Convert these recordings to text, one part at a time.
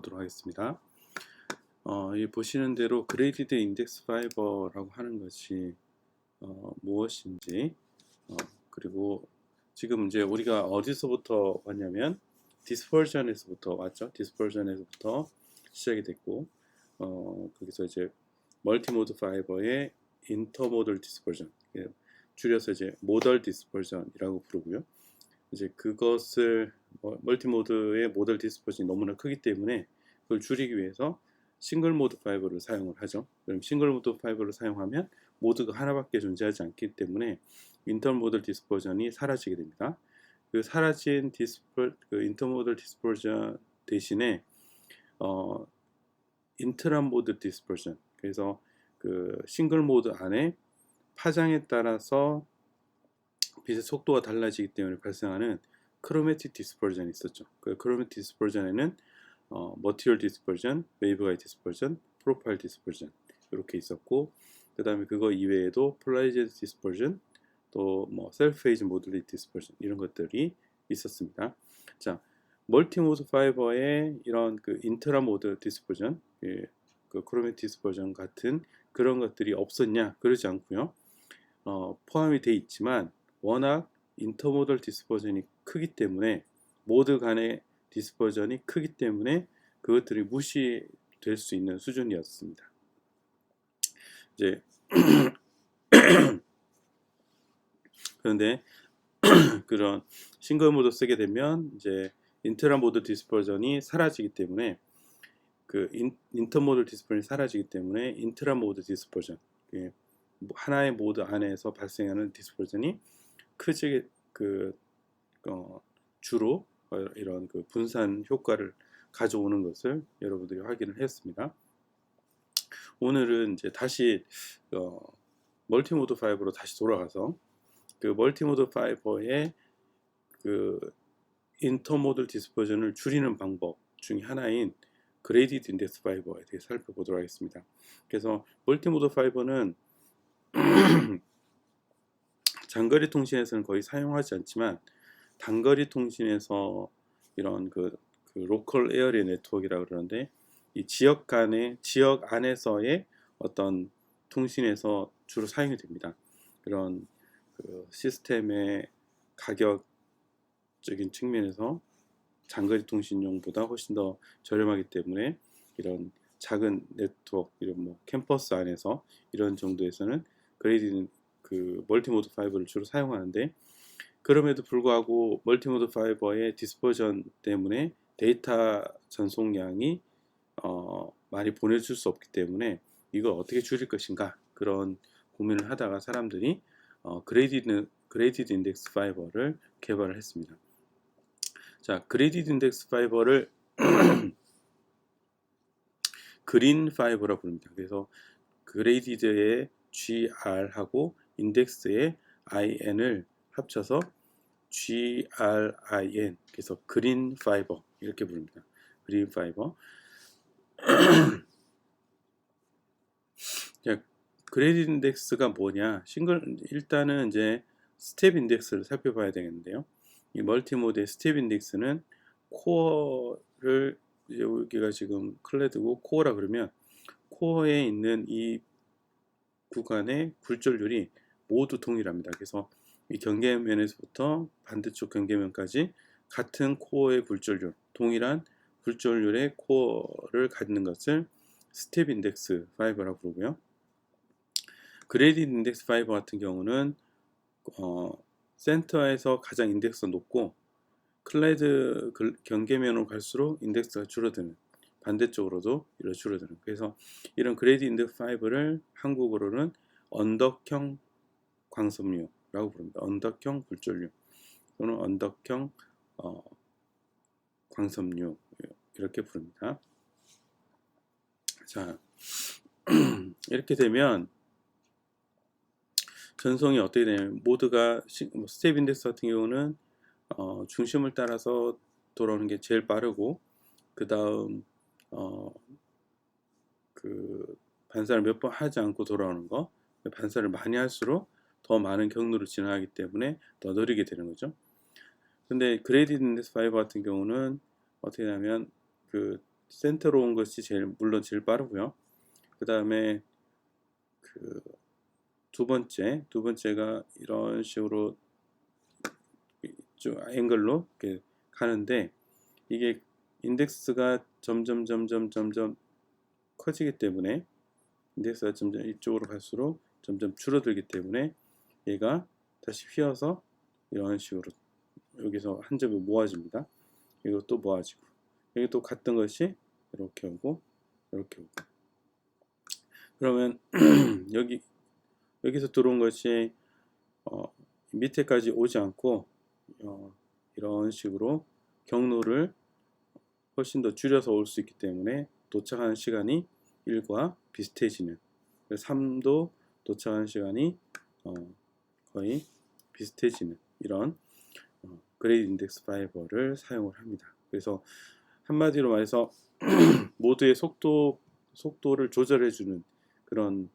보도록 하겠습니다. 이 보시는 대로 그레이디드 인덱스 파이버라고 하는 것이 무엇인지, 그리고 지금 이제 우리가 어디서부터 왔냐면 디스퍼전에서부터 왔죠. 디스퍼전에서부터 시작이 됐고, 거기서 이제 멀티모드 파이버의 인터모들 디스퍼전, 줄여서 이제 모덜 디스퍼전이라고 부르고요. 이제 그것을 멀티모드의 모델 디스퍼전이 너무나 크기 때문에 그걸 줄이기 위해서 싱글 모드 파이버를 사용을 하죠. 그럼 싱글 모드 파이버를 사용하면 모드가 하나밖에 존재하지 않기 때문에 인터모델 디스퍼전이 사라지게 됩니다. 그 사라진 인터모델 디스퍼전 대신에 인트라 모드 디스퍼전, 그래서 그 싱글 모드 안에 파장에 따라서 빛의 속도가 달라지기 때문에 발생하는 크로매틱 디스퍼전이 있었죠. 그 크로매틱 디스퍼전에는 머티리얼 디스퍼전, 웨이브가이드 디스퍼전, 프로파일 디스퍼전 이렇게 있었고, 그 다음에 그거 이외에도 폴라리제이션 디스퍼전, 또 뭐 셀프 페이즈 모듈리티 디스퍼전 이런 것들이 있었습니다. 자, 멀티모드 파이버의 이런 그 인트라 모드 디스퍼전, 그 크로매틱 디스퍼전 같은 그런 것들이 없었냐? 그러지 않고요. 포함이 돼 있지만 워낙 인터모덜 디스퍼전이 크기 때문에, 모드 간의 디스퍼전이 크기 때문에 그것들이 무시될 수 있는 수준이었습니다. 이제 그런데 그런 싱글 모드 쓰게 되면 이제 인트라 모드 디스퍼전이 사라지기 때문에, 그 인터모드 디스퍼전이 사라지기 때문에 인트라 모드 디스퍼전, 하나의 모드 안에서 발생하는 디스퍼전이 크게 주로 이런 그 분산 효과를 가져오는 것을 여러분들이 확인을 했습니다. 오늘은 이제 다시 멀티모드 파이버로 다시 돌아가서 그 멀티모드 파이버의 그 인터모들 디스퍼전을 줄이는 방법 중에 하나인 그레이디드 인덱스 파이버에 대해 살펴보도록 하겠습니다. 그래서 멀티모드 파이버는 장거리 통신에서는 거의 사용하지 않지만 단거리 통신에서 이런 그 로컬 에어리어 네트워크라고 그러는데, 이 지역 안에서의 어떤 통신에서 주로 사용이 됩니다. 그런 그 시스템의 가격적인 측면에서 장거리 통신용보다 훨씬 더 저렴하기 때문에 이런 작은 네트워크, 이런 뭐 캠퍼스 안에서 이런 정도에서는 그레이디드 그 멀티모드 파이버를 주로 사용하는데, 그럼에도 불구하고 멀티모드 파이버의 디스퍼전 때문에 데이터 전송량이 많이 보내줄 수 없기 때문에 이걸 어떻게 줄일 것인가, 그런 고민을 하다가 사람들이 그레이디드 인덱스 파이버를 개발을 했습니다. 자, 그레이디드 인덱스 파이버를 그린 파이버라고 부릅니다. 그래서 그레이디드의 GR하고 인덱스의 IN을 합쳐서 GRIN, 그래서 그린 파이버 이렇게 부릅니다. 그린 파이버. 그레이디드 인덱스가 뭐냐? 일단은 이제 스텝 인덱스를 살펴봐야 되겠는데요. 이 멀티모드의 스텝 인덱스는 코어를, 여기가 지금 클레드고 코어라 그러면 코어에 있는 이 구간의 굴절률이 모두 동일합니다. 그래서 이 경계면에서부터 반대쪽 경계면까지 같은 코어의 굴절률, 동일한 굴절률의 코어를 갖는 것을 스텝 인덱스 파이버라고 부르고요. 그레이디드 인덱스 파이버 같은 경우는 센터에서 가장 인덱스가 높고 클레드 경계면으로 갈수록 인덱스가 줄어드는, 반대쪽으로도 이렇게 줄어드는, 그래서 이런 그레이디드 인덱스 파이버를 한국어로는 언덕형 광섬유라고 부릅니다. 언덕형 굴절류 또는 언덕형 광섬유 이렇게 부릅니다. 자, 이렇게 되면 전송이 어떻게 되냐면, 모드가 스텝 인덱스 같은 경우는 중심을 따라서 돌아오는 게 제일 빠르고, 그 다음 그 반사를 몇 번 하지 않고 돌아오는 거, 반사를 많이 할수록 더 많은 경로를 지나가기 때문에 더 느리게 되는 거죠. 근데 그레이디드 인덱스 파이버 같은 경우는 어떻게 하냐면, 그 센터로 온 것이 물론 제일 빠르고요. 그 다음에 그 두 번째가 이런 식으로 좀 앵글로 이렇게 가는데, 이게 인덱스가 점점 커지기 때문에, 인덱스가 점점 이쪽으로 갈수록 점점 줄어들기 때문에 얘가 다시 휘어서 이런 식으로 여기서 한 점이 모아집니다. 이거 또 모아지고, 여기 또 갔던 것이 이렇게 오고 이렇게 오고. 그러면 여기서 들어온 것이 밑에까지 오지 않고 이런 식으로 경로를 훨씬 더 줄여서 올 수 있기 때문에 도착하는 시간이 1과 비슷해지는, 3도 도착하는 시간이 거의 비슷해지는 이런 그레이드 인덱스 파이버를 사용을 합니다. 그래서 한마디로 말해서 모드의 속도를 조절해주는 그런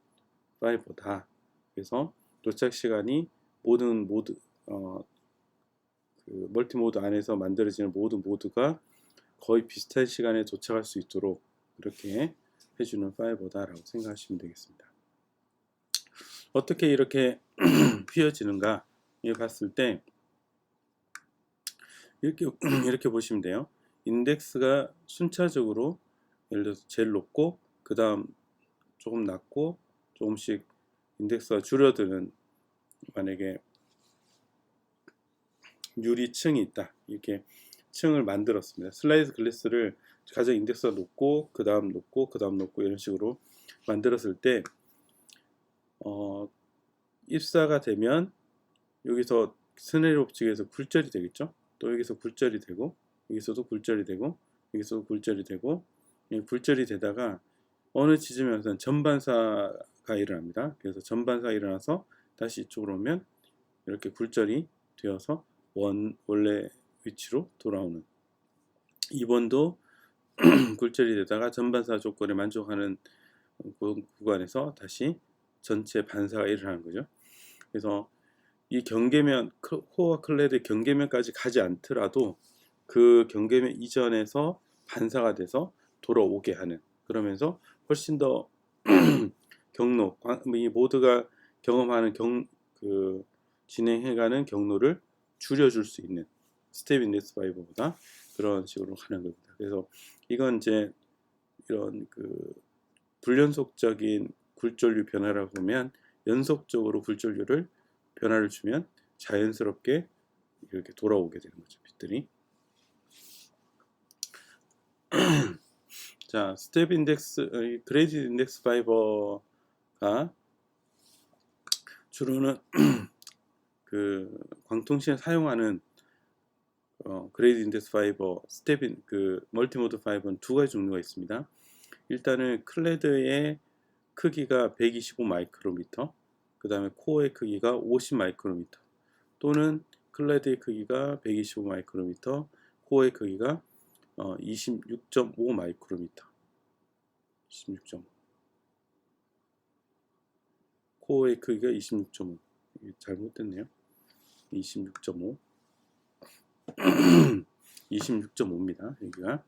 파이버다. 그래서 도착 시간이 모든 모드 그 멀티모드 안에서 만들어지는 모든 모드가 거의 비슷한 시간에 도착할 수 있도록 이렇게 해주는 파이버다라고 생각하시면 되겠습니다. 어떻게 이렇게 휘어지는가 봤을 때 이렇게 보시면 돼요. 인덱스가 순차적으로, 예를 들어서 제일 높고 그 다음 조금 낮고 조금씩 인덱스가 줄어드는, 만약에 유리층이 있다, 이렇게 층을 만들었습니다. 슬라이드 글래스를 가장 인덱스가 높고 그 다음 높고 그 다음 높고 이런 식으로 만들었을 때 입사가 되면 여기서 스네일 옵직에서 굴절이 되겠죠. 또 여기서 굴절이 되고 여기서도 굴절이 되고 여기서도 굴절이 되고, 굴절이 되다가 어느 지점에서는 전반사가 일어납니다. 그래서 전반사가 일어나서 다시 이쪽으로 오면 이렇게 굴절이 되어서 원래 위치로 돌아오는, 2번도 굴절이 되다가 전반사 조건에 만족하는 구간에서 다시 전체 반사가 일어나는 거죠. 그래서 이 경계면, 코어와 클레드의 경계면까지 가지 않더라도 그 경계면 이전에서 반사가 돼서 돌아오게 하는, 그러면서 훨씬 더 경로, 이 모두가 경험하는 진행해가는 경로를 줄여줄 수 있는 스텝 인덱스 파이버보다 그런 식으로 하는 겁니다. 그래서 이건 이제 이런 불연속적인 굴절류 변화라고 보면, 연속적으로 굴절류를 변화를 주면 자연스럽게 이렇게 돌아오게 되는 거죠, 빛들이. 자, 스텝 인덱스, 그레이디드 인덱스 파이버가 주로는 광통시에 사용하는 그레이디드 인덱스 파이버, 멀티모드 파이버는 두 가지 종류가 있습니다. 일단은 클레드의 크기가 125 마이크로미터, 그 다음에 코어의 크기가 50 마이크로미터, 또는 클레드의 크기가 125 마이크로미터, 코어의 크기가 26.5 마이크로미터, 26.5, 코어의 크기가 26.5, 잘못됐네요. 26.5 26.5입니다 여기가.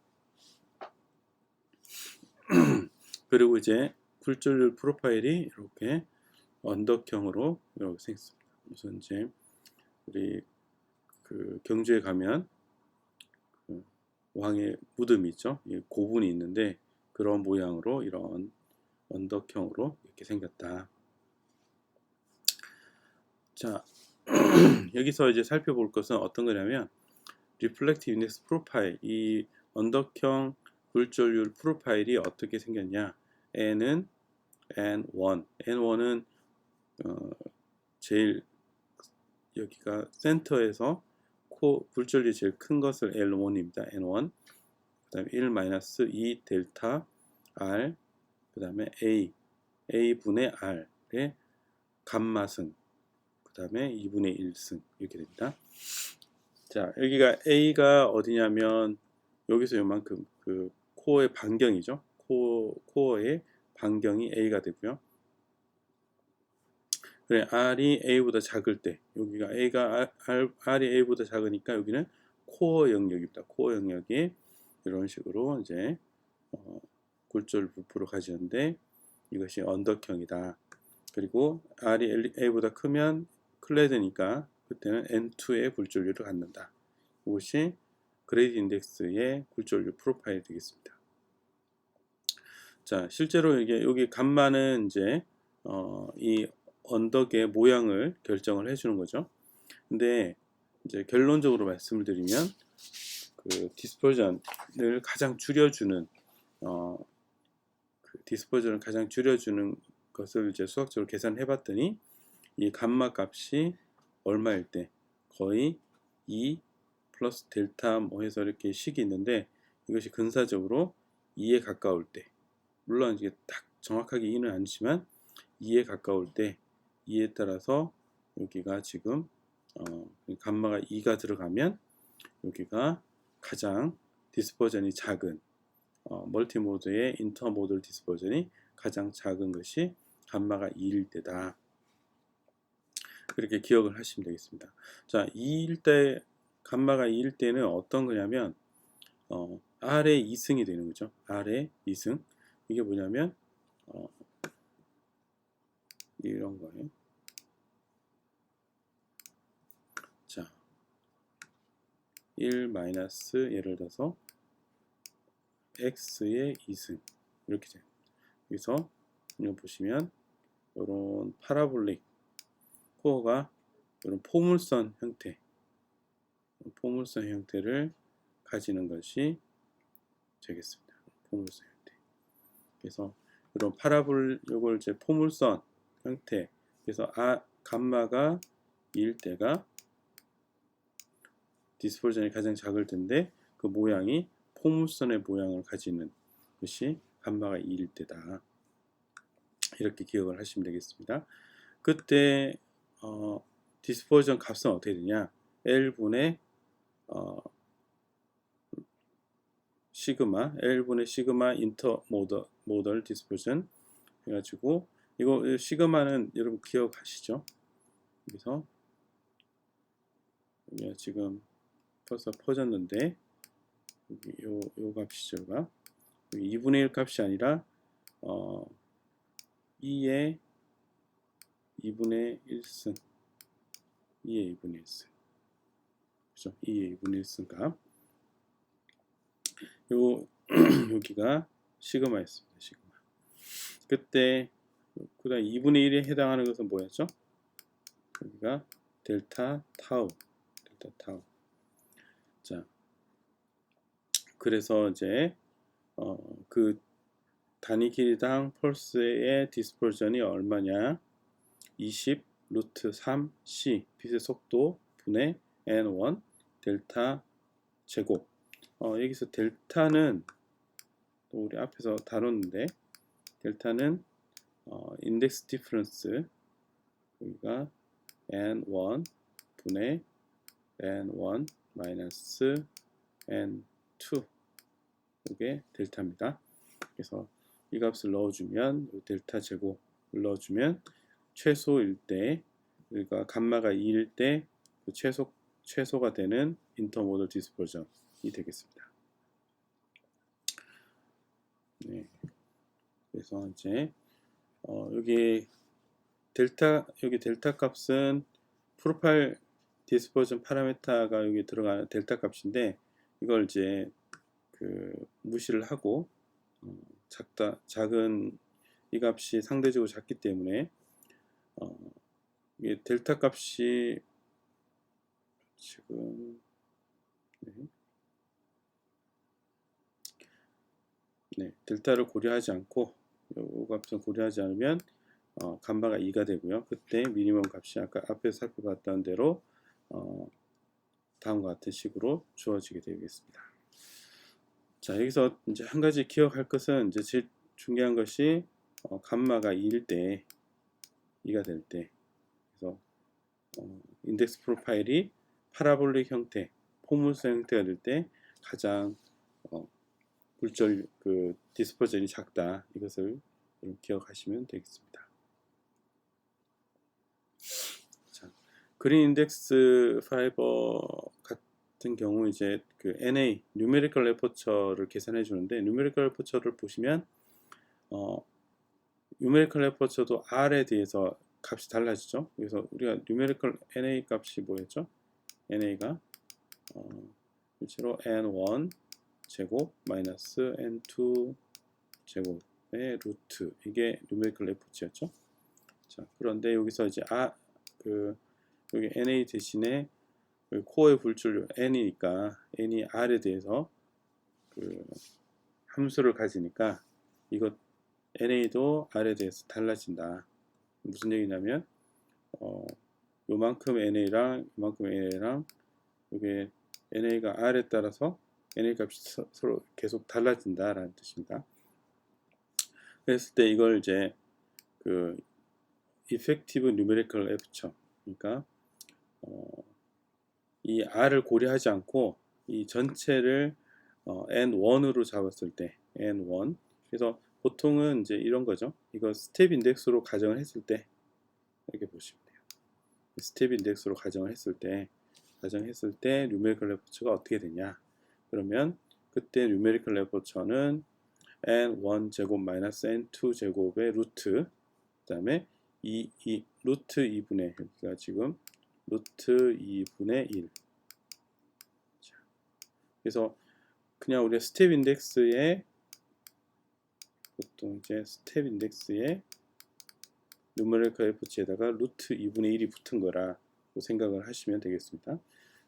그리고 이제 굴절률 프로파일이 이렇게 언덕형으로 이렇게 생겼습니다. 우선 이제 우리 경주에 가면 왕의 무덤이 있죠. 고분이 있는데 그런 모양으로 이런 언덕형으로 이렇게 생겼다. 자, 여기서 이제 살펴볼 것은 어떤 거냐면, 리플렉티브 인덱스 프로파일, 이 언덕형 굴절률 프로파일이 어떻게 생겼냐. N은 N1은 제일 여기가 센터에서 굴절률이 제일 큰 것을 L1입니다. N1. 그 다음에 1-2 델타 R, 그 다음에 A분의 R의 감마승, 그 다음에 2분의 1승, 이렇게 됩니다. 자, 여기가 A가 어디냐면 여기서 요만큼 코어의 반경이죠. 코어의 반경이 A가 되고요. 그래, R이 A보다 작을 때, 여기가 R이 A보다 작으니까 여기는 코어 영역입니다. 코어 영역이 이런 식으로 이제 굴절 부프로 가지는데 이것이 언덕형이다. 그리고 R이 A보다 크면 클레드니까 그때는 N2의 굴절률을 갖는다. 이것이 그레이드 인덱스의 굴절률 프로파일이 되겠습니다. 자, 실제로 이게 여기 감마는 이제 이 언덕의 모양을 결정을 해주는 거죠. 근데 이제 결론적으로 말씀을 드리면 그 디스퍼전을 가장 줄여주는 디스퍼전을 가장 줄여주는 것을 이제 수학적으로 계산해 봤더니 이 감마 값이 얼마일 때 거의 2 플러스 델타 뭐 해서 이렇게 식이 있는데 이것이 근사적으로 2에 가까울 때, 물론 이게 딱 정확하게 2는 아니지만 2에 가까울 때 2에 따라서 여기가 지금 감마가 2가 들어가면 여기가 가장 디스퍼전이 작은 멀티모드의 인터모들 디스퍼전이 가장 작은 것이 감마가 2일 때다. 그렇게 기억을 하시면 되겠습니다. 자, 2일 때 감마가 2일 때는 어떤 거냐면 R의 2승이 되는 거죠. R의 2승. 이게 뭐냐면 이런 거예요. 자, 1 마이너스 예를 들어서 x의 2승 이렇게 돼요. 여기서 이거 보시면 이런 파라볼릭 코어가 이런 포물선 형태를 가지는 것이 되겠습니다. 포물선 형태. 그래서 이런 요걸 이제 포물선 형태. 그래서 감마가 2일 때가 디스퍼전이 가장 작을 텐데 그 모양이 포물선의 모양을 가지는 것이 감마가 2일 때다. 이렇게 기억을 하시면 되겠습니다. 그때 디스퍼전 값은 어떻게 되냐? L분의 시그마, L분의 시그마 인터모덜 디스퍼전 해가지고 이거 시그마는 여러분 기억하시죠? 여기서 여기가 지금 벌써 퍼졌는데 여기 요 값이죠. 2분의 1 값이 아니라 2의 2분의 1승 2의 2분의 1승 그죠? 2의 2분의 1승 값 여기가 시그마였습니다. 시그마. 그때 그 다음 2분의 1에 해당하는 것은 뭐였죠? 여기가 델타 타우 자, 그래서 이제 그 단위 길이당 펄스의 디스퍼전이 얼마냐? 20 루트 3 c 빛의 속도 분의 n1 델타 제곱. 여기서 델타는 또 우리 앞에서 다뤘는데 델타는 인덱스 디퍼런스 여기가 n1 분의 n1 마이너스 n2 이게 델타입니다. 그래서 이 값을 넣어주면 델타 제곱을 넣어주면 최소일 때 그러니까 감마가 2일 때 그 최소가 되는 인터모덜 디스퍼전이 되겠습니다. 네. 그래서 이제 여기 델타 값은 프로파일 디스퍼전 파라미터가 여기 들어가는 델타 값인데 이걸 이제 무시를 하고 작은 이 값이 상대적으로 작기 때문에 이게 델타 값이 지금 델타를 고려하지 않고 이 값을 고려하지 않으면 감마가 2가 되고요. 그때 미니멈 값이 아까 앞에서 살펴봤던 대로 다음과 같은 식으로 주어지게 되겠습니다. 자, 여기서 이제 한 가지 기억할 것은 이제 제일 중요한 것이 감마가 2일 때 2가 될 때 그래서 인덱스 프로파일이 파라볼릭 형태, 포물선 형태가 될 때 가장 굴절 디스퍼전이 작다. 이것을 기억하시면 되겠습니다. 자, 그린 인덱스 파이버 같은 경우 이제 그 NA Numerical Aperture를 계산해 주는데 Numerical Aperture를 보시면 Numerical Aperture도 R에 대해서 값이 달라지죠. 그래서 우리가 Numerical NA 값이 뭐였죠? NA가 실제로 N1 제곱 마이너스 N2 제곱의 루트, 이게 Numerical Aperture였죠. 자, 그런데 여기서 이제 여기 NA 대신에 코어의 불출력 N이니까 N이 R에 대해서 그 함수를 가지니까 이것 NA도 R에 대해서 달라진다. 무슨 얘기냐면 요만큼 NA랑 요만큼 NA랑 이게 NA가 R에 따라서 NA 값이 서로 계속 달라진다라는 뜻입니다. 그랬을 때 이걸 이제 그 Effective Numerical Aperture, 그러니까 이 R을 고려하지 않고 이 전체를 N1으로 잡았을 때 N1, 그래서 보통은 이제 이런 거죠. 이거 스텝 인덱스로 가정을 했을 때 이렇게 보시면 돼요. 스텝 인덱스로 가정을 했을 때 Numerical Aperture가 어떻게 되냐? 그러면 그때 Numerical Aperture는 N1 제곱 마이너스 N2 제곱의 루트, 그 다음에 루트 2분의, 여기가 지금 루트 2분의 1. 자, 그래서 그냥 우리가 스텝 인덱스에 보통 이제 스텝 인덱스에 Numerical Aperture에다가 루트 2분의 1이 붙은 거라고 생각을 하시면 되겠습니다.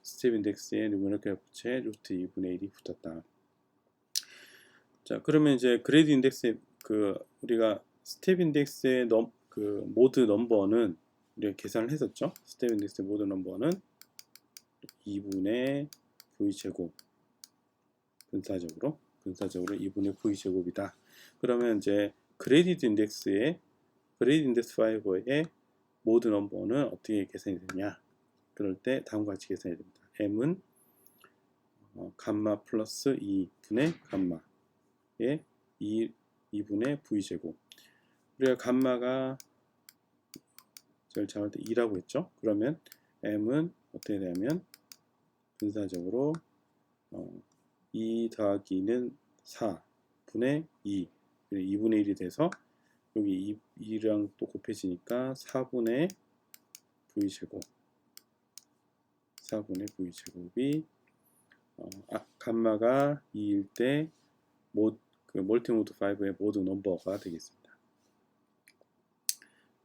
스텝 인덱스에 Numerical Aperture에 루트 2분의 1이 붙었다. 자, 그러면 이제 그레이드 인덱스에 우리가 스텝 인덱스의 모드 넘버는 우리가 계산을 했었죠. 스텝 인덱스의 모드 넘버는 2분의 v 제곱, 근사적으로 2분의 v 제곱이다. 그러면 이제 그레이드 인덱스 5의 모드 넘버는 어떻게 계산이 되냐? 그럴 때 다음과 같이 계산이 됩니다. m은 감마 플러스 2분의 감마의 2분의 v 제곱. 우리가 감마가 저를 잡을 때 2라고 했죠. 그러면 m은 어떻게 되냐면 분사적으로 2 더하기 2는 4분의 2, 2분의 1이 돼서 여기 2랑 또 곱해지니까 4분의 v 제곱, 4분의 v 제곱이 감마가 2일 때 멀티모드 5의 모드 넘버가 되겠습니다.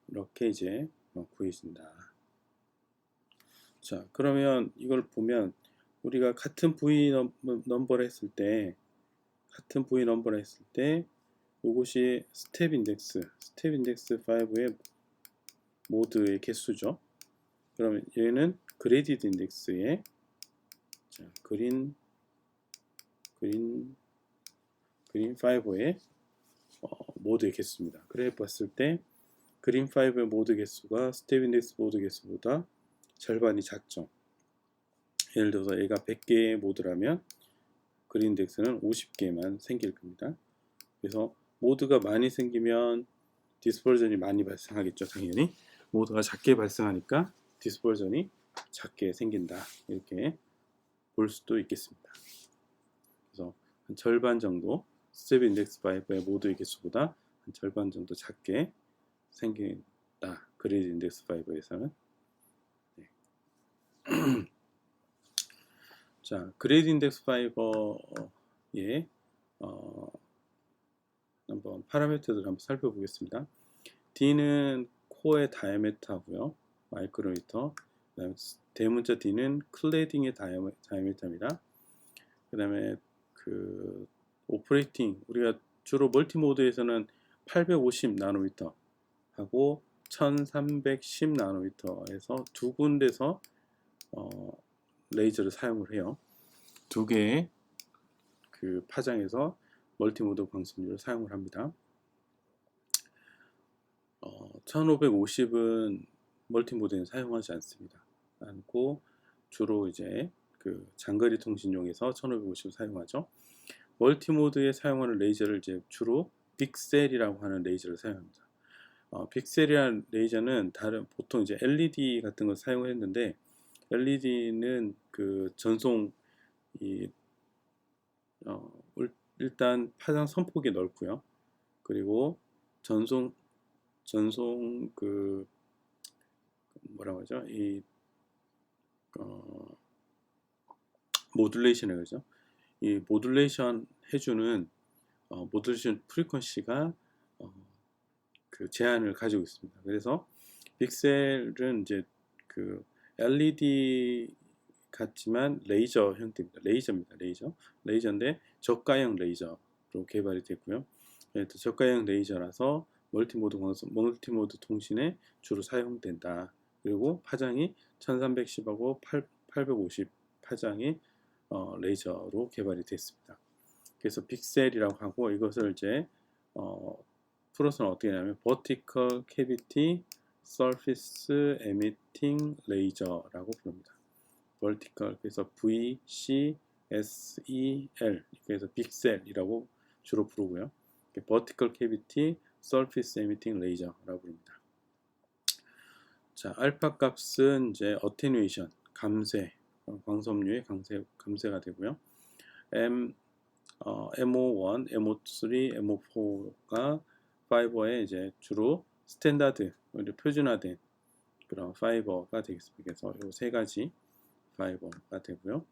이렇게 이제 구해진다. 자, 그러면 이걸 보면 우리가 같은 V 넘버를 했을 때 이것이 스텝 인덱스 5의 모드의 개수죠. 그러면 얘는 그레디드 인덱스의 그린 5의 모드의 개수입니다. 그래 봤을 때 그린 5의 모드 개수가 스텝 인덱스 모드 개수보다 절반이 작죠. 예를 들어서 얘가 100개의 모드라면 그린 인덱스는 50개만 생길 겁니다. 그래서 모드가 많이 생기면 디스퍼전이 많이 발생하겠죠. 당연히 모드가 작게 발생하니까 디스퍼전이 작게 생긴다, 이렇게 볼 수도 있겠습니다. 그래서 한 절반 정도 스텝 인덱스 5의 모드의 개수보다 한 절반 정도 작게 생긴다, 그레이드 인덱스 5에서는. 네. 자, 그레이드 인덱스 5의 한번 파라미터들을 한번 살펴보겠습니다. D는 코어의 다이아미터고요, 마이크로미터. 그다음에 대문자 D는 클레딩의 다이아미터입니다. 그다음에 오퍼레이팅, 우리가 주로 멀티모드에서는 850 나노미터 하고 1310 나노미터에서 두 군데서 레이저를 사용을 해요. 두 개의 파장에서 멀티모드 광선율을 사용을 합니다. 1550은 멀티모드에는 사용하지 않고 주로 이제 장거리 통신용에서 1550을 사용하죠. 멀티모드에 사용하는 레이저를 이제 주로 빅셀이라고 하는 레이저를 사용합니다. 빅셀이라는 레이저는 보통 이제 LED 같은 걸 사용했는데, LED는 전송 이 일단 파장 선폭이 넓고요. 그리고 전송 그 뭐라고 하죠? 이 모듈레이션을 그죠? 이 모듈레이션 해주는 모듈레이션 프리퀀시가 그 제한을 가지고 있습니다. 그래서 픽셀은 이제 그 LED 같지만 레이저 형태입니다. 레이저입니다. 레이저인데 저가형 레이저로 개발이 됐고요. 저가형 레이저라서 멀티모드 통신에 주로 사용된다. 그리고 파장이 1310하고 850 파장의 레이저로 개발이 됐습니다. 그래서 픽셀이라고 하고 이것을 이제 풀어서는 어떻게 하냐면 Vertical Cavity Surface Emitting Laser라고 부릅니다. Vertical 그래서 VCSEL 그래서 빅셀이라고 주로 부르고요. Vertical Cavity Surface Emitting Laser라고 부릅니다. 자, 알파 값은 이제 Attenuation 감쇄 광섬유의 감쇄가 되고요. MO1, MO3, MO4가 파이버의 이제 주로 스탠다드, 표준화된 그런 파이버가 되겠습니다. 그래서 이 세 가지 파이버가 되고요.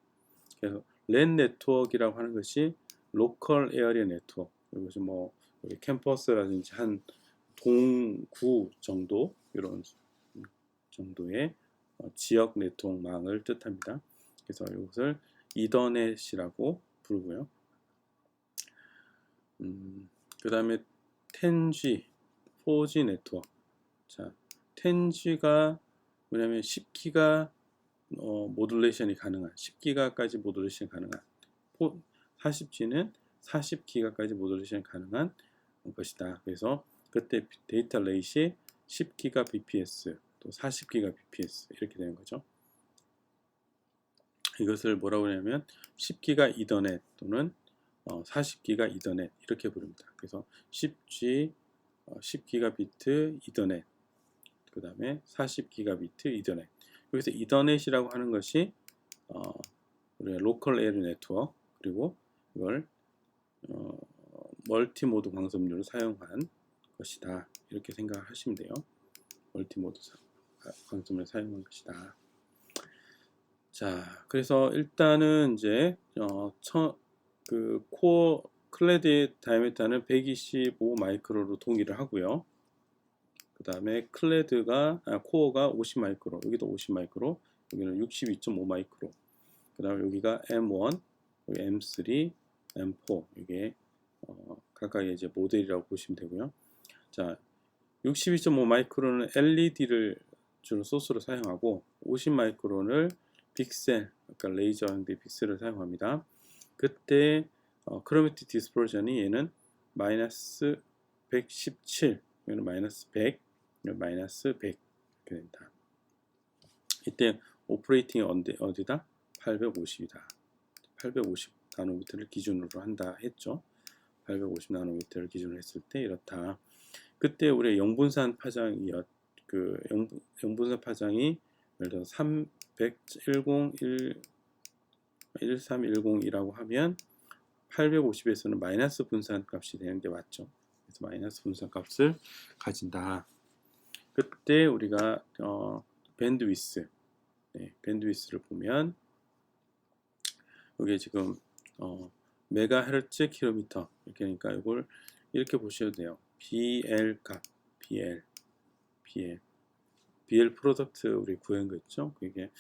그래서 랜 네트워크라고 하는 것이 로컬 에어리어 네트워크, 이것이 뭐 우리 캠퍼스라든지 한 동구 정도 이런 정도의 지역 네트워크망을 뜻합니다. 그래서 이것을 이더넷이라고 부르고요. 그 다음에 10G, 4G 네트워크. 자, 10G가 뭐냐면 10기가 모듈레이션이 가능한 10기가까지 모듈레이션이 가능한 40G는 40기가까지 모듈레이션이 가능한 것이다. 그래서 그때 데이터 레이시 10기가 bps 또 40기가 bps 이렇게 되는 거죠. 이것을 뭐라고 하냐면 10기가 이더넷 또는 40기가 이더넷 이렇게 부릅니다. 그래서 10G 10기가비트 이더넷 그 다음에 40기가비트 이더넷. 여기서 이더넷이라고 하는 것이 우리가 로컬 에어리어 네트워크 그리고 이걸 멀티모드 광섬유를 사용한 것이다. 이렇게 생각하시면 돼요. 멀티모드 광섬유를 사용한 것이다. 자, 그래서 일단은 이제 그 코어 클래드 다이아미터는 125 마이크로로 동일을 하고요. 그 다음에 코어가 50 마이크로, 여기도 50 마이크로, 여기는 62.5 마이크로. 그 다음에 여기가 M1, 여기 M3, M4 이게 각각의 이제 모델이라고 보시면 되고요. 자, 62.5 마이크로는 LED를 주로 소스로 사용하고 50 마이크론을 픽셀, 그러니까 레이저 형태의 픽셀을 사용합니다. 그때 크로매틱 디스퍼전이 얘는 마이너스 117, 얘는 마이너스 100, 얘는 마이너스 100 이렇게 됩니다. 이때 오퍼레이팅이 어디다? 850이다. 850 나노미터를 기준으로 한다 했죠. 850 나노미터를 기준으로 했을 때 이렇다. 그때 우리 영분산 파장이 영분산 파장이 예를 들어 1310이라고 하면 850에서는 마이너스 분산 값이 되는데 맞죠? 그래서 마이너스 분산 값을 가진다. 그때 우리가 밴드위스, 밴드위스를 보면 여기 지금 메가헤르츠 킬로미터 이렇게 하니까 이걸 이렇게 보셔도 돼요. BL 값, BL 프로덕트 우리 구한 거 있죠? 그게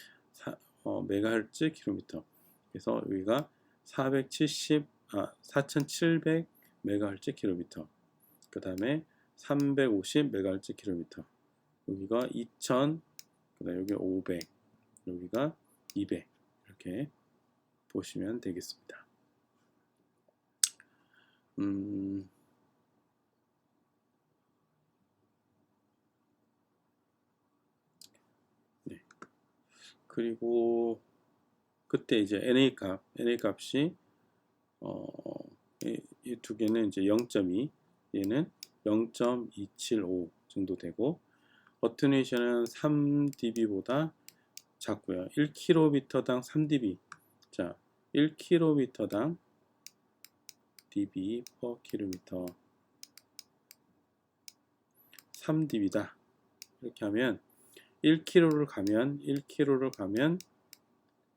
메가헤르츠 킬로미터. 그래서 여기가 4700 메가헤르츠 킬로미터. 그 다음에 350 메가헤르츠 킬로미터. 여기가 2000, 그 다음에 여기 500, 여기가 200 이렇게 보시면 되겠습니다. 네. 그리고 그때 이제 NA 값이 이 두 개는 이제 0.2, 얘는 0.275 정도 되고 어테뉴에이션은 3dB보다 작고요. 1kb당 3dB. 자, 1km당 dB per km 3dB다. 이렇게 하면 1km를 가면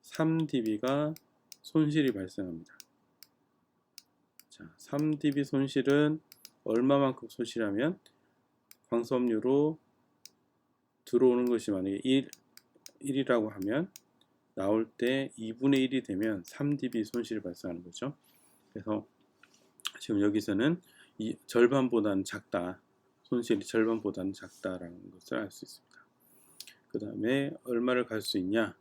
3dB가 손실이 발생합니다. 자, 3dB 손실은 얼마만큼 손실하면 광섬유로 들어오는 것이 만약에 1이라고 하면 나올 때 2분의 1이 되면 3dB 손실이 발생하는 거죠. 그래서 지금 여기서는 이 절반보다는 작다. 손실이 절반보다는 작다라는 것을 알 수 있습니다. 그 다음에 얼마를 갈 수 있냐?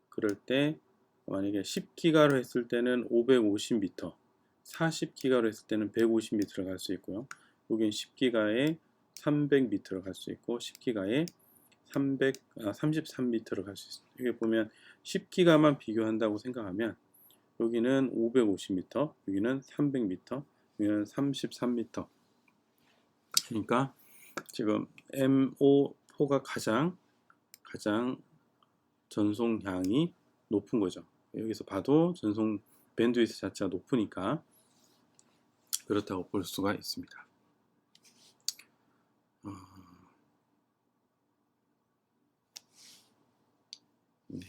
그럴 때 만약에 10기가로 했을 때는 550m, 40기가로 했을 때는 150m를 갈 수 있고요. 여긴 10기가에 300m를 갈 수 있고 10기가에 33m를 갈 수 있습니다. 여기 보면 10기가만 비교한다고 생각하면 여기는 550m, 여기는 300m, 여기는 33m. 그러니까 지금 MO4가 가장 전송량이 높은 거죠. 여기서 봐도 전송 밴드위스 자체가 높으니까 그렇다고 볼 수가 있습니다. 네.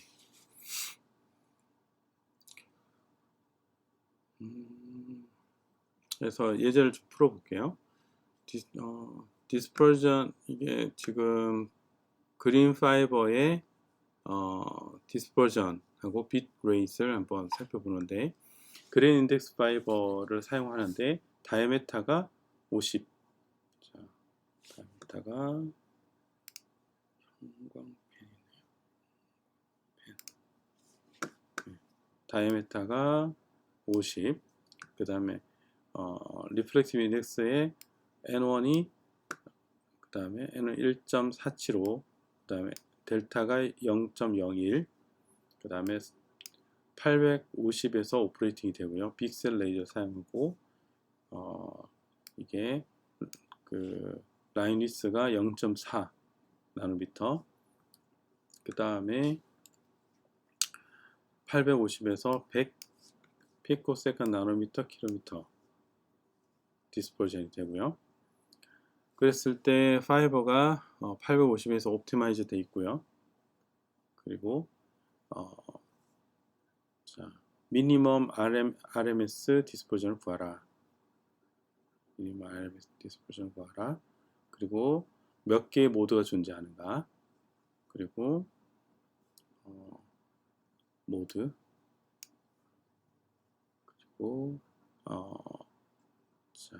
그래서 예제를 좀 풀어볼게요. 디스퍼전, 이게 지금 그린 파이버의 디스퍼전하고 빗 레이스를 한번 살펴보는데, 그레인 인덱스 파이버를 사용하는데 다이아메타가 50. 자, 다이아메타가 다이아메타가 50. 그 다음에 리플렉티브 인덱스의 N1이 그 다음에 N은 1.475, 그 다음에 델타가 0.01, 그 다음에 850에서 오퍼레이팅이 되고요. 빅셀 레이저 사용하고 이게 그 라인 위스가 0.4 나노미터, 그 다음에 850에서 100 피코세컨 나노미터 킬로미터 디스퍼전이 되고요. 그랬을 때 파이버가 850에서 옵티마이즈 돼 있고요. 그리고 자, 미니멈 RMS 디스퍼전을 구하라. 미니멈 RMS 디스퍼전을 구하라. 그리고 몇 개의 모드가 존재하는가. 그리고 모드. 그리고 자,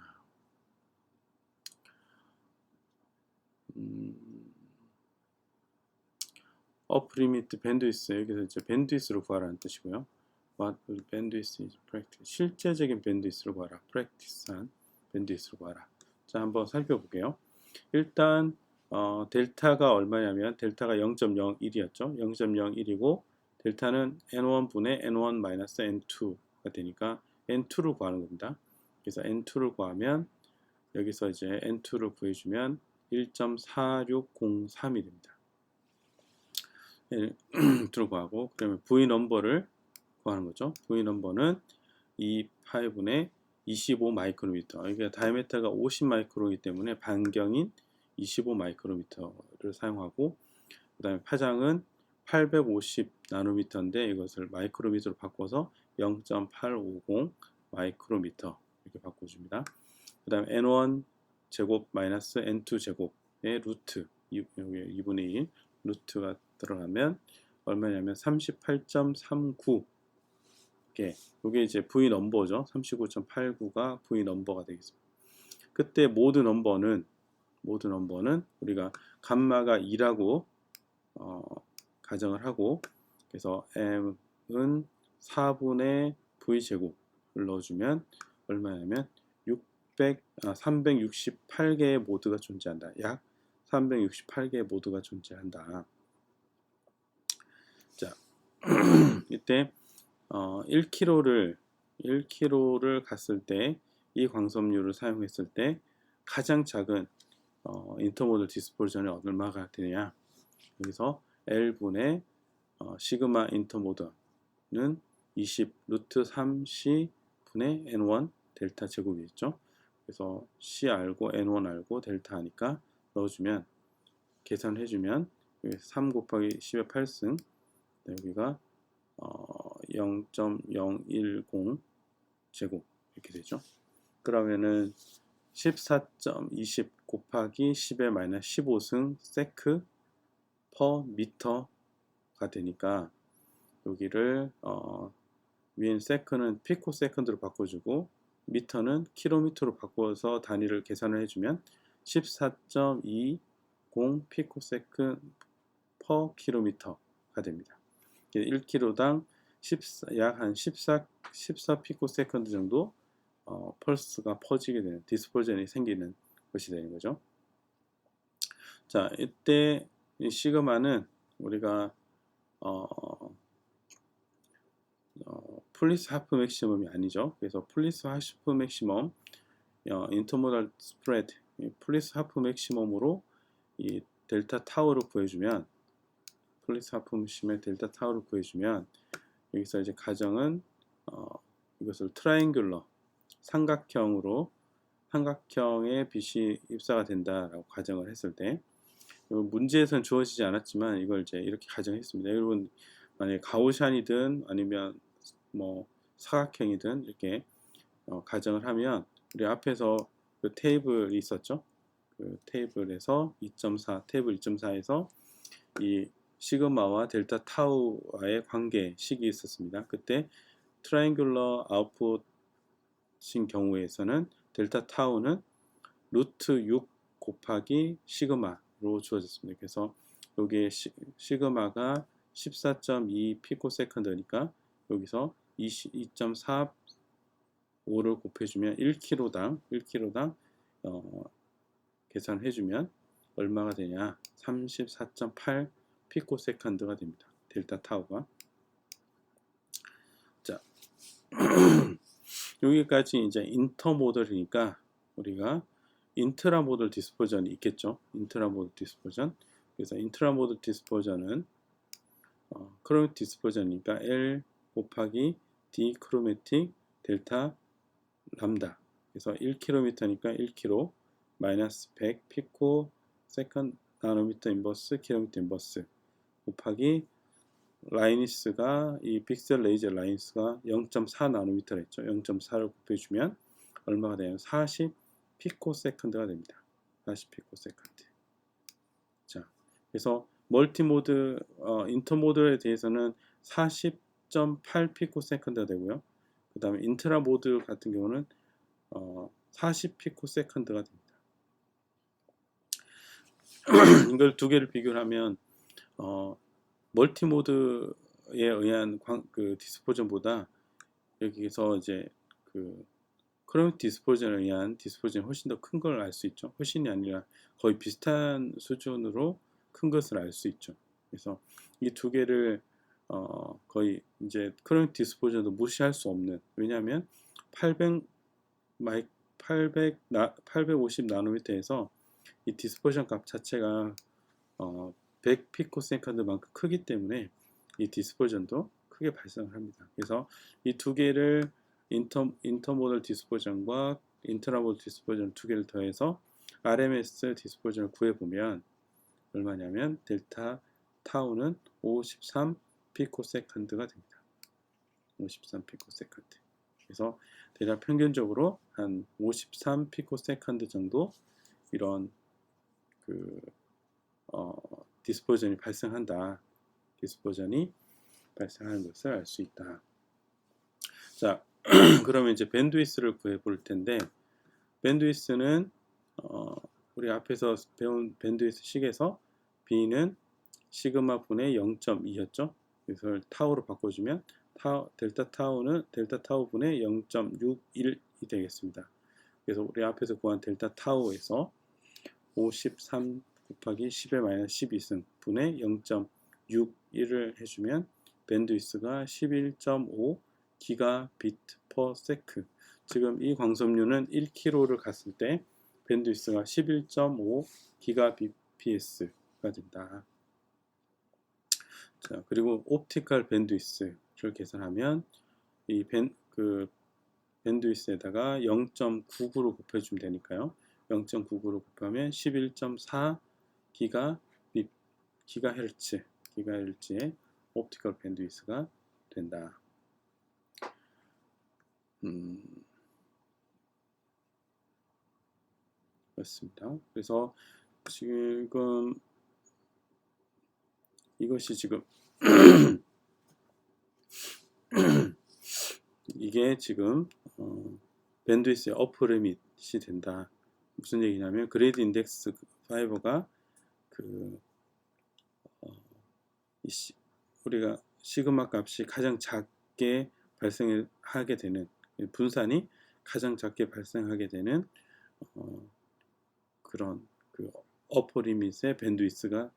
업 리미트 밴드위스, 여기서 이제 밴드위스를 구하라는 뜻이고요. What will bandwidth is practice? 실제적인 밴드위스를 구하라. 프랙티스한 밴드위스를 구하라. 자, 한번 살펴볼게요. 일단 델타가 얼마냐면 델타가 0.01이었죠. 0.01이고 델타는 n1분의 n1-n2가 되니까 n2를 구하는 겁니다. 그래서 n2를 구하면 여기서 이제 n2를 구해주면 1.4603이 됩니다. n2를 구하고 그러면 V 넘버를 구하는 거죠. V 넘버는 2파이분의 25 마이크로미터. 이게 다이아메타가 50 마이크로이기 때문에 반경인 25 마이크로미터를 사용하고, 그 다음에 파장은 850 나노미터인데 이것을 마이크로미터로 바꿔서 0.850 마이크로미터 이렇게 바꿔줍니다. 그 다음에 n1 제곱 마이너스 n2 제곱의 루트 2분의 1 루트가 들어가면 얼마냐면 38.39 개. 이게 이제 V 넘버죠. 39.89가 V 넘버가 되겠습니다. 그때 모드 넘버는 우리가 감마가 2라고 가정을 하고, 그래서 M은 4분의 V 제곱을 넣어주면 얼마냐면 368개의 모드가 존재한다. 약 368개의 모드가 존재한다. 자, 이때 1km를 갔을 때 이 광섬유를 사용했을 때 가장 작은 인터모들 디스퍼전이 얼마가 되느냐. 여기서 L분의 시그마 인터모더는 20 루트 3C 분의 N1 델타 제곱이겠죠. 그래서 C 알고 N1 알고 델타 하니까 넣어주면 계산해 주면 3 곱하기 10의 8승 여기가 0.010 제곱 이렇게 되죠. 그러면은 14.20 곱하기 10의 마이너스 15승 세크 퍼 미터가 되니까 여기를 위엔 세크는 피코 세컨드로 바꿔주고 미터는 킬로미터로 바꿔서 단위를 계산을 해주면 14.20 피코 세컨드 퍼 킬로미터가 됩니다. 1km당 약 한 14 피코 세컨드 정도 펄스가 퍼지게 되는 디스퍼전이 생기는 것이 되는 거죠. 자, 이때 이 시그마는 우리가 플리스 하프 맥시멈이 아니죠. 그래서 플리스 하프 맥시멈 인터모달 스프레드 플리스 하프 맥시멈으로 이 델타 타우를 구해주면 플리스 하프 맥시멈의 델타 타우를 구해주면 여기서 이제 가정은 이것을 트라이앵귤러 삼각형의 빛이 입사가 된다라고 가정을 했을 때 문제에서는 주어지지 않았지만 이걸 이제 이렇게 가정했습니다. 여러분 만약에 가오샨이든 아니면 뭐 사각형이든 이렇게 가정을 하면 우리 앞에서 그 테이블이 있었죠. 그 테이블에서 2.4 테이블 2.4에서 이 시그마와 델타 타우와의 관계식이 있었습니다. 그때 트라이앵귤러 아웃풋인 경우에서는 델타 타우는 루트 6 곱하기 시그마로 주어졌습니다. 그래서 여기에 시그마가 14.2 피코세컨드니까 여기서 2.45를 곱해주면 1kg당 계산해주면 얼마가 되냐 34.8 피코세컨드가 됩니다. 델타 타우가. 자 여기까지 이제 인터모델이니까 우리가 인트라모델 디스퍼전이 있겠죠. 인트라모델 디스퍼전. 그래서 인트라모델 디스퍼전은 크로매틱 디스퍼전이니까 L 곱하기 D 크로매틱 델타 람다. 그래서 1km니까 1km 마이너스 100 피코 세컨드 나노미터 인버스 킬로미터 인버스 곱하기 라이니스가 이 픽셀 레이저 라이니스가 0.4 나노미터라 했죠. 0.4를 곱해주면 얼마가 돼요? 40 피코세컨드가 됩니다. 40 피코세컨드. 자, 그래서 멀티모드 인터모드에 대해서는 40.8 피코세컨드가 되고요. 그 다음에 인트라모드 같은 경우는 40 피코세컨드가 됩니다. 이걸 두 개를 비교를 하면 멀티모드에 의한 그 디스퍼전보다 여기서 이제 그 크로매틱 디스퍼전에 의한 디스퍼전이 훨씬 더 큰 걸 알 수 있죠. 훨씬이 아니라 거의 비슷한 수준으로 큰 것을 알 수 있죠. 그래서 이 두 개를 거의 이제 크로매틱 디스퍼전도 무시할 수 없는, 왜냐하면 850 나노미터에서 이 디스퍼전 값 자체가 100 피코세컨드만큼 크기 때문에 이 디스퍼전도 크게 발생을 합니다. 그래서 이 두 개를 인터모델 디스퍼전과 인트라모델 디스퍼전 두 개를 더해서 RMS 디스퍼전을 구해보면 얼마냐면 델타 타우는 53 피코세컨드가 됩니다. 53 피코세컨드. 그래서 대략 평균적으로 한 53 피코세컨드 정도 이런 그 디스퍼전이 발생한다. 디스퍼전이 발생하는 것을 알 수 있다. 자, 그러면 이제 밴드위스를 구해 볼 텐데, 밴드위스는 우리 앞에서 배운 밴드위스 식에서 B는 시그마 분의 0.2였죠. 그래서 타우로 바꿔주면 델타 타우 분의 0.61이 되겠습니다. 그래서 우리 앞에서 구한 델타 타우에서 53 곱하기 10의 마이너스 12승 분의 0.61을 해주면 밴드위스가 11.5 기가비트 퍼 세크. 지금 이 광섬유는 1km를 갔을 때 밴드위스가 11.5 기가bps가 된다. 자, 그리고 옵티컬 밴드위스를 계산하면 이 밴드위스에다가 0.99로 곱해주면 되니까요. 0.99로 곱하면 11.4 기가헤르츠의 옵티컬 밴드위스가 된다. 그렇습니다. 그래서 지금 이것이 지금 이게 지금 밴드위스의 어퍼 리밋이 된다. 무슨 얘기냐면 그레이드 인덱스 파이버가 우리가 시그마 값이 가장 작게 발생하게 되는, 분산이 가장 작게 발생하게 되는 그런 어퍼 리밋의 밴드위스가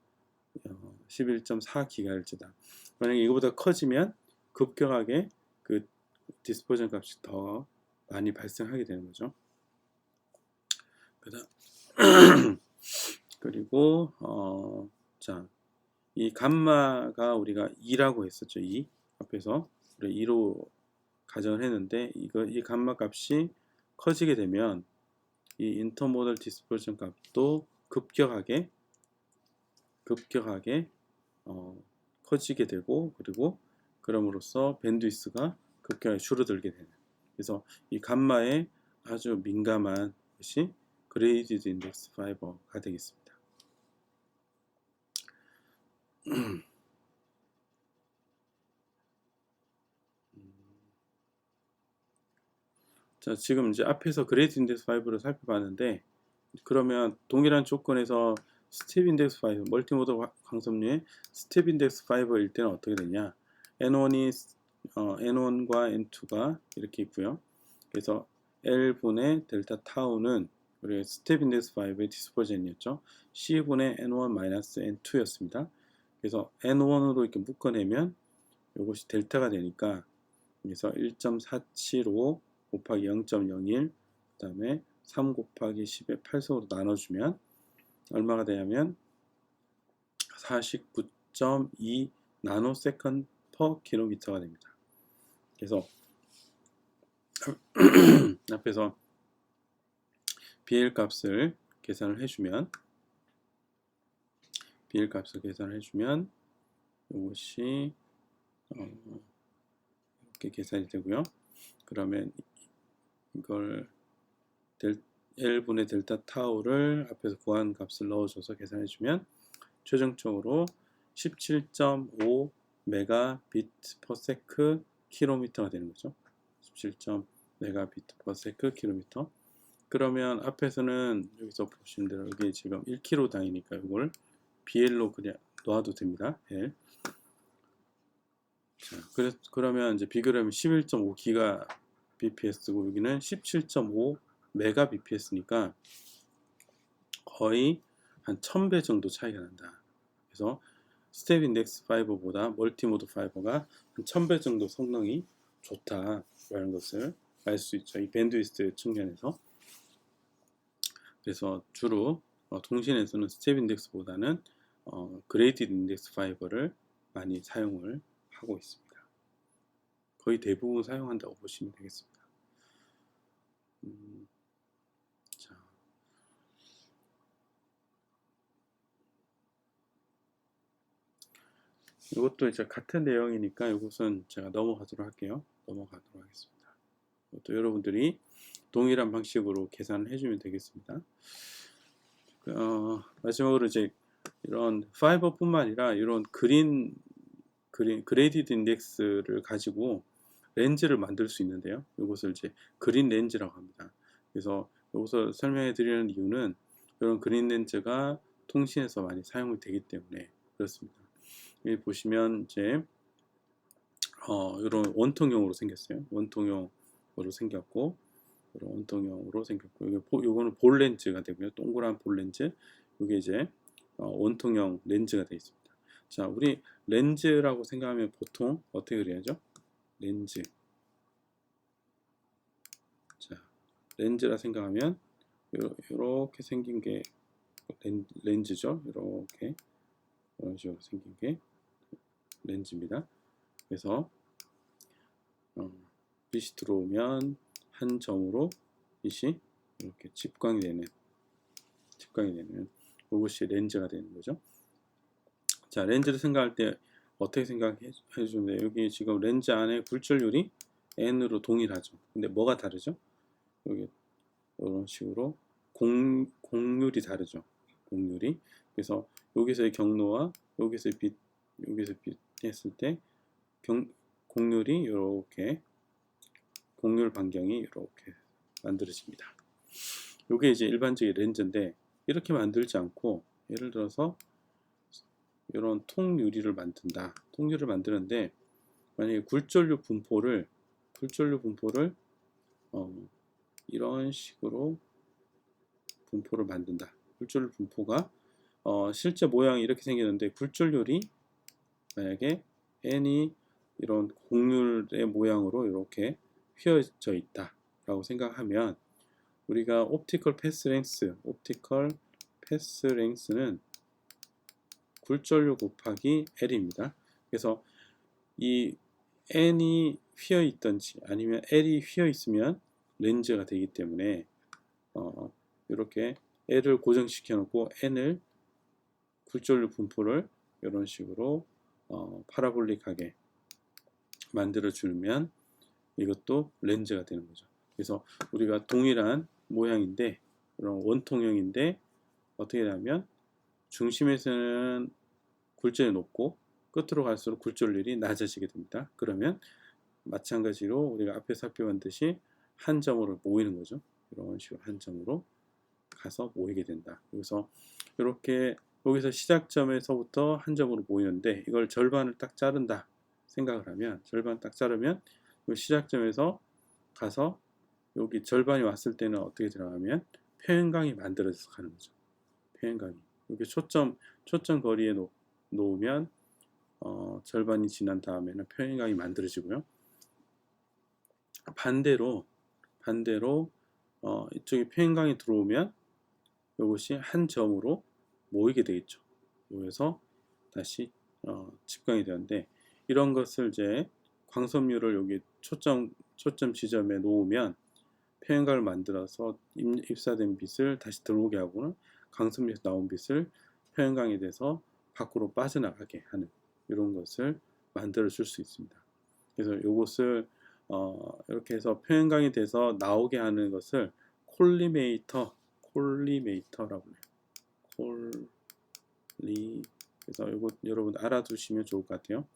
11.4GHz다. 만약에 이거보다 커지면 급격하게 그 디스퍼전 값이 더 많이 발생하게 되는 거죠. 그리고 자, 이 감마가 우리가 2라고 했었죠. 2 앞에서 우리 2로 가정을 했는데 이 감마 값이 커지게 되면 이 인터모달 디스퍼전 값도 급격하게 커지게 되고, 그리고 그럼으로써 밴드위스가 급격하게 줄어들게 되는, 그래서 이 감마에 아주 민감한 것이 그레이디드 인덱스 파이버가 되겠습니다. 자, 지금 이제 앞에서 그레이디드 인덱스 파이버를 살펴봤는데, 그러면 동일한 조건에서 스텝 인덱스 파이버, 멀티모드 광섬유의 스텝 인덱스 파이버일 때는 어떻게 되냐? N1과 N2가 이렇게 있고요. 그래서 L분의 델타 타우는 우리 스텝 인덱스 파이버의 디스퍼전이었죠. C분의 N1-N2였습니다. 그래서 N1으로 이렇게 묶어내면 이것이 델타가 되니까, 그래서 1.475 곱하기 0.01, 그 다음에 3 곱하기 10의 8속으로 나눠주면 얼마가 되냐면 49.2 나노세컨드 퍼 킬로미터가 됩니다. 그래서 앞에서 BL 값을 계산을 해주면 이것이 이렇게 계산이 되고요. 그러면 이걸 L분의 델타 타우를 앞에서 구한 값을 넣어줘서 계산해주면 최종적으로 17.5 메가비트 퍼 세크 킬로미터가 되는 거죠. 17. 메가비트 퍼 세크 킬로미터. 그러면 앞에서는 여기서 보시는 대로 여기 지금 1kg 단위니까 이걸 BL로 그냥 놓아도 됩니다. L. 자, 그러면 이제 비교를 하면 11.5기가 bps고 여기는 17.5 메가 bps니까 거의 한 1000배 정도 차이가 난다. 그래서 스텝 인덱스 파이버보다 멀티모드 파이버가 한 1000배 정도 성능이 좋다라는 것을 알 수 있죠. 이 밴드위스 측면에서. 그래서 주로 통신에서는 스텝 인덱스보다는 그레이디드 인덱스 파이버를 많이 사용을 하고 있습니다. 거의 대부분 사용한다고 보시면 되겠습니다. 자, 이것도 이제 같은 내용이니까 이것은 제가 넘어가도록 할게요. 넘어가도록 하겠습니다. 또 여러분들이 동일한 방식으로 계산을 해주면 되겠습니다. 마지막으로 이제 이런 파이버뿐만 아니라 이런 그레이디드 인덱스를 가지고 렌즈를 만들 수 있는데요. 이것을 이제 그린 렌즈라고 합니다. 그래서 이것을 설명해 드리는 이유는 이런 그린 렌즈가 통신에서 많이 사용이 되기 때문에 그렇습니다. 여기 보시면 이제 이런 원통형으로 생겼어요. 원통형으로 생겼고, 이런 원통형으로 생겼고, 요거는 볼 렌즈가 되고요. 동그란 볼 렌즈. 이게 이제 원통형 렌즈가 되어 있습니다. 자, 우리 렌즈라고 생각하면 보통 어떻게 그려야죠? 렌즈. 자, 렌즈라 생각하면 이렇게 생긴 게 렌즈죠. 이렇게 이런 식으로 생긴 게 렌즈입니다. 그래서 빛이 들어오면 한 점으로 빛이 이렇게 집광이 되는 이것이 렌즈가 되는 거죠. 자, 렌즈를 생각할 때 어떻게 생각해 주면 돼요? 여기 지금 렌즈 안에 굴절율이 n으로 동일하죠. 근데 뭐가 다르죠? 여기 이런 식으로 공률이 다르죠. 공률이. 그래서 여기서의 경로와 여기서의 빛 했을 때 공률이 이렇게 공률 반경이 이렇게 만들어집니다. 이게 이제 일반적인 렌즈인데 이렇게 만들지 않고 예를 들어서 이런 통유리를 만든다. 통유리를 만드는데 만약에 굴절류 분포를 이런 식으로 분포를 만든다. 굴절류 분포가 실제 모양이 이렇게 생기는데 굴절률이 만약에 n이 이런 곡률의 모양으로 이렇게 휘어져 있다 라고 생각하면 우리가 옵티컬 패스 랭스는 굴절률 곱하기 L입니다. 그래서 이 n이 휘어 있던지 아니면 L이 휘어 있으면 렌즈가 되기 때문에 이렇게 L을 고정시켜 놓고 n을 굴절률 분포를 이런 식으로 파라볼릭하게 만들어 주면 이것도 렌즈가 되는 거죠. 그래서 우리가 동일한 모양인데 그런 원통형인데 어떻게 하면 중심에서는 굴절이 높고 끝으로 갈수록 굴절률이 낮아지게 됩니다. 그러면 마찬가지로 우리가 앞에 살펴봤듯이 한 점으로 모이는 거죠. 이런 식으로 한 점으로 가서 모이게 된다. 그래서 이렇게 여기서 시작점에서부터 한 점으로 모이는데 이걸 절반을 딱 자른다 생각을 하면 절반 딱 자르면 시작점에서 가서 여기 절반이 왔을 때는 어떻게 들어가면 표현광이 만들어져서 가는 거죠. 표현광이 여기 초점 거리에 놓으면 절반이 지난 다음에는 표현광이 만들어지고요. 반대로 이쪽에 표현광이 들어오면 이것이 한 점으로 모이게 되겠죠. 모여서 다시 집광이 되는데 이런 것을 이제 광섬유를 여기 초점 지점에 놓으면 표현광을 만들어서 입사된 빛을 다시 들어오게 하고는 광섬유에서 나온 빛을 표현광이 돼서 밖으로 빠져나가게 하는 이런 것을 만들어 줄 수 있습니다. 그래서 이것을 이렇게 해서 표현광이 돼서 나오게 하는 것을 콜리메이터라고 해요. 그래서 이거 여러분 알아두시면 좋을 것 같아요.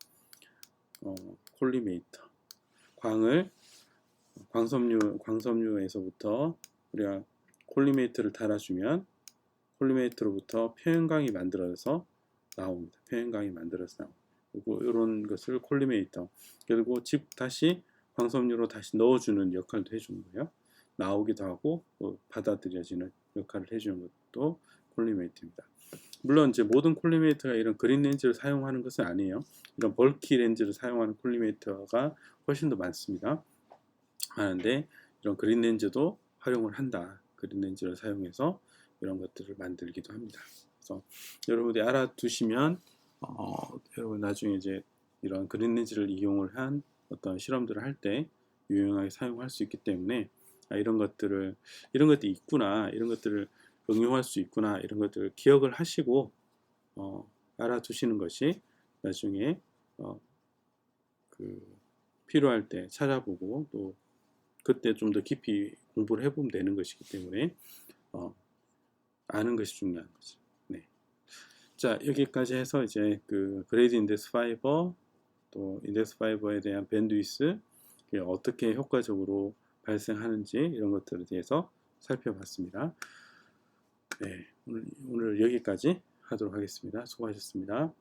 콜리메이터. 광섬유에서부터 우리가 콜리메이트를 달아주면 콜리메이트로부터 표현광이 만들어서 나옵니다. 표현광이 만들어서 나옵니다. 이런 것을 콜리메이터. 그리고 다시 광섬유로 다시 넣어주는 역할도 해주는 거예요. 나오기도 하고 받아들여지는 역할을 해주는 것도 콜리메이트입니다. 물론 이제 모든 콜리메이터가 이런 그린 렌즈를 사용하는 것은 아니에요. 이런 벌키 렌즈를 사용하는 콜리메이터가 훨씬 더 많습니다. 하는데 이런 그린 렌즈도 활용을 한다. 그린 렌즈를 사용해서 이런 것들을 만들기도 합니다. 그래서 여러분들이 알아두시면 여러분 나중에 이제 이런 그린 렌즈를 이용을 한 어떤 실험들을 할 때 유용하게 사용할 수 있기 때문에 이런 것들이 있구나, 이런 것들을 응용할 수 있구나, 이런 것들을 기억을 하시고 알아두시는 것이 나중에 필요할 때 찾아보고 또 그때 좀 더 깊이 공부를 해보면 되는 것이기 때문에 아는 것이 중요한 거죠. 네. 자, 여기까지 해서 이제 그레이드 인덱스 파이버 또 인덱스 파이버에 대한 밴드위스 어떻게 효과적으로 발생하는지 이런 것들에 대해서 살펴봤습니다. 네, 오늘 여기까지 하도록 하겠습니다. 수고하셨습니다.